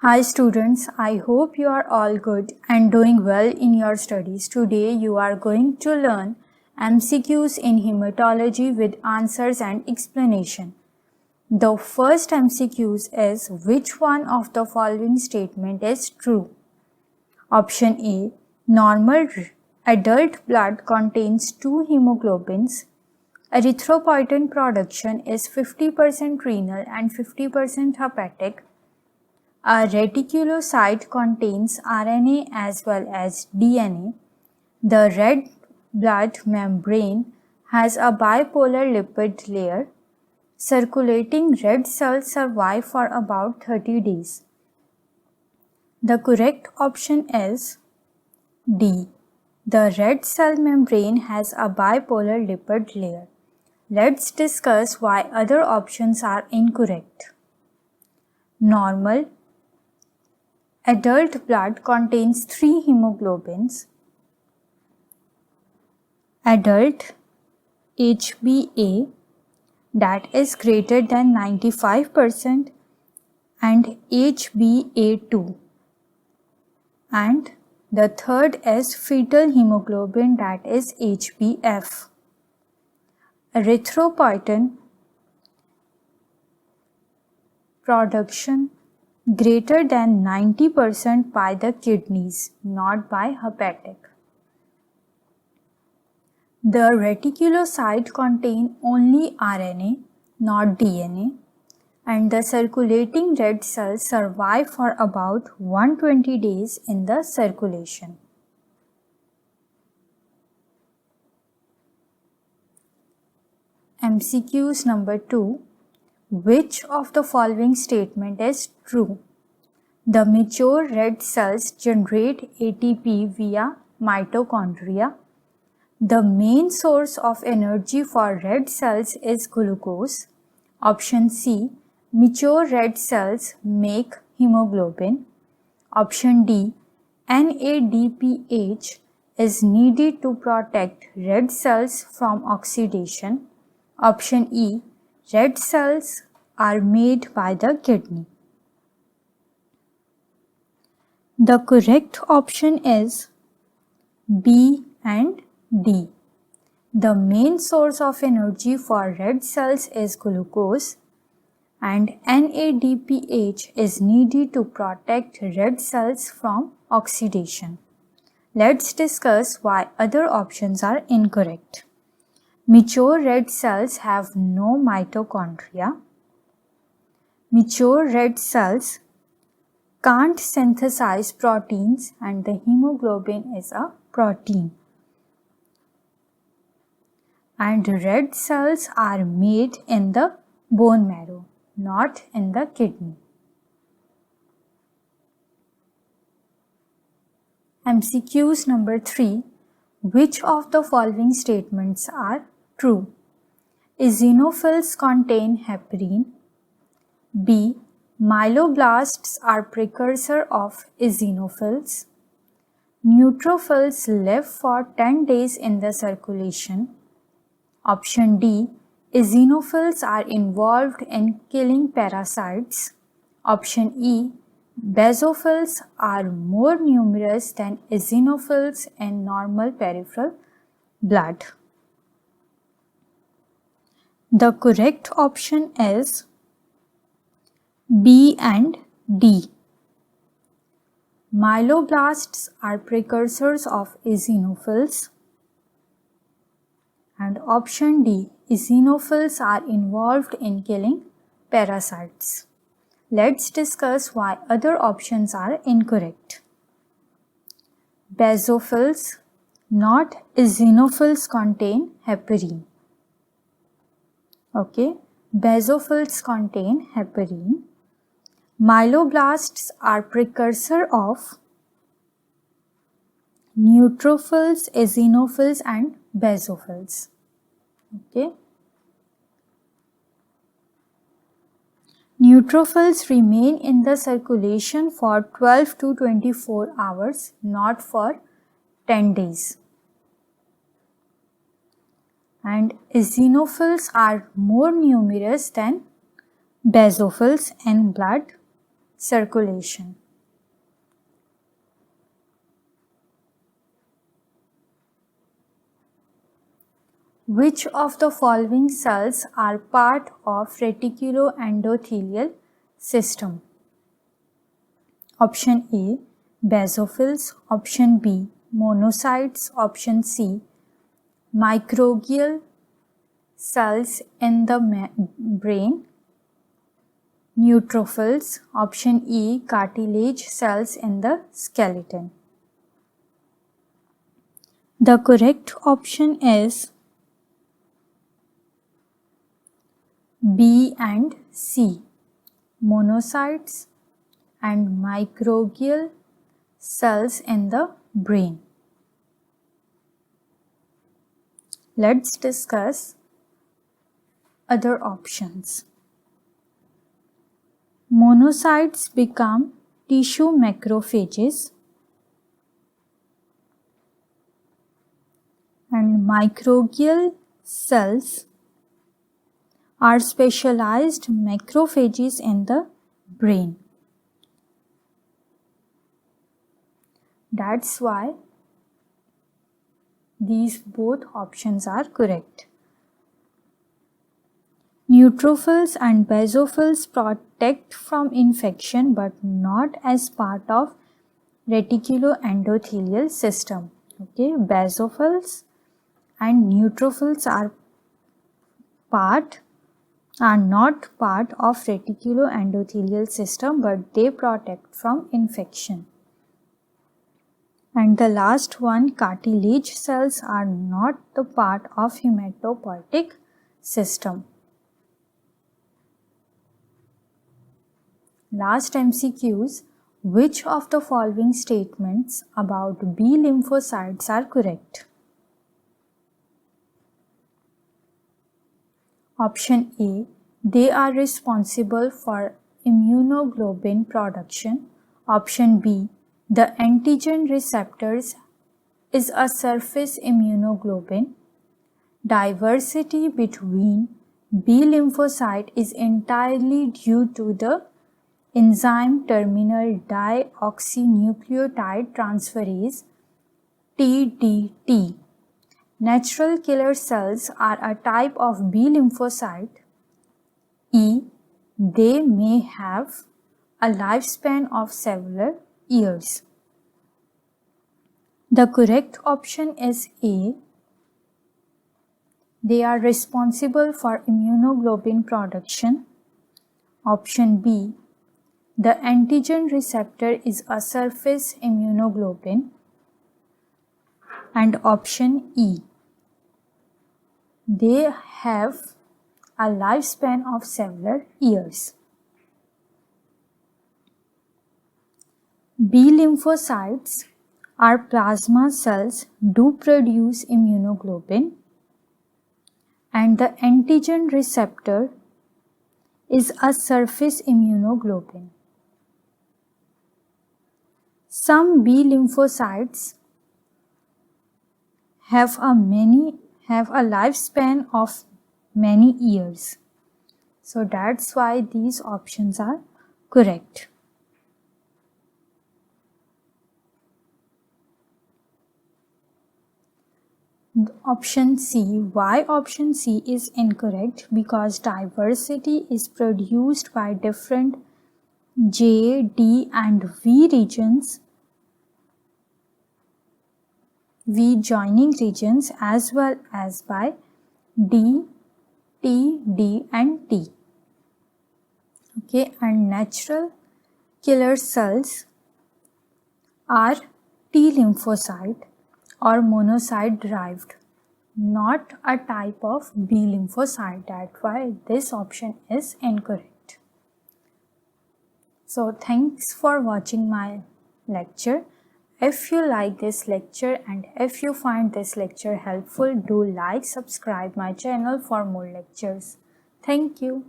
Hi students, I hope you are all good and doing well in your studies. Today you are going to learn MCQs in hematology with answers and explanation. The first MCQs is which one of the following statement is true? Option A, normal adult blood contains two hemoglobins. Erythropoietin production is 50% renal and 50% hepatic. A reticulocyte contains RNA as well as DNA. The red blood membrane has a bipolar lipid layer. Circulating red cells survive for about 30 days. The correct option is D. The red cell membrane has a bipolar lipid layer. Let's discuss why other options are incorrect. Normal adult blood contains three hemoglobins. Adult HbA that is greater than 95% and HbA2, and the third is fetal hemoglobin that is HbF. Erythropoietin production greater than 90% by the kidneys, not by hepatic. The reticulocyte contain only RNA, not DNA, and the circulating red cells survive for about 120 days in the circulation. MCQs number 2. Which of the following statement is true? The mature red cells generate ATP via mitochondria. The main source of energy for red cells is glucose. Option C. Mature red cells make hemoglobin. Option D. NADPH is needed to protect red cells from oxidation. Option E. Red cells are made by the kidney. The correct option is B and D. The main source of energy for red cells is glucose, and NADPH is needed to protect red cells from oxidation. Let's discuss why other options are incorrect. Mature red cells have no mitochondria. Mature red cells can't synthesize proteins, and the hemoglobin is a protein. And red cells are made in the bone marrow, not in the kidney. MCQs number 3. Which of the following statements are true? Eosinophils contain heparin. B. Myeloblasts are precursor of eosinophils. Neutrophils live for 10 days in the circulation. Option D. Eosinophils are involved in killing parasites. Option E. Basophils are more numerous than eosinophils in normal peripheral blood. The correct option is B and D. Myeloblasts are precursors of eosinophils. And option D, eosinophils are involved in killing parasites. Let's discuss why other options are incorrect. Basophils, not eosinophils, contain heparin. Okay, basophils contain heparin. Myeloblasts are precursor of neutrophils, eosinophils and basophils. Okay. Neutrophils remain in the circulation for 12 to 24 hours, not for 10 days. And eosinophils are more numerous than basophils in blood. circulation. Which of the following cells are part of reticuloendothelial system? Option A, basophils. Option B, monocytes. Option C, microglial cells in the brain. Neutrophils. Option E, cartilage cells in the skeleton. The correct option is B and C, monocytes and microglial cells in the brain. Let's discuss other options. Monocytes become tissue macrophages and microglial cells are specialized macrophages in the brain. That's why these both options are correct. Neutrophils and basophils protect from infection but not as part of reticuloendothelial system. Okay, basophils and neutrophils are not part of reticuloendothelial system, but they protect from infection. And the last one, cartilage cells are not the part of hematopoietic system. Last MCQs, which of the following statements about B lymphocytes are correct? Option A, they are responsible for immunoglobulin production. Option B, the antigen receptors is a surface immunoglobulin. Diversity between B lymphocyte is entirely due to the enzyme terminal dioxynucleotide transferase TDT. Natural killer cells are a type of B lymphocyte. E, they may have a lifespan of several years. The correct option is A. They are responsible for immunoglobulin production. Option B, the antigen receptor is a surface immunoglobulin. And option E, they have a lifespan of several years. B lymphocytes are plasma cells do produce immunoglobulin, and the antigen receptor is a surface immunoglobulin. Some B lymphocytes have a lifespan of many years. So that's why these options are correct. Option C. Why option C is incorrect? Because diversity is produced by different J, D and V regions, V joining regions, as well as by D, T, D and T. Okay, and natural killer cells are T lymphocyte or monocyte derived, not a type of B lymphocyte. That's why this option is incorrect. So thanks for watching my lecture. If you like this lecture and if you find this lecture helpful, do like, subscribe my channel for more lectures. Thank you.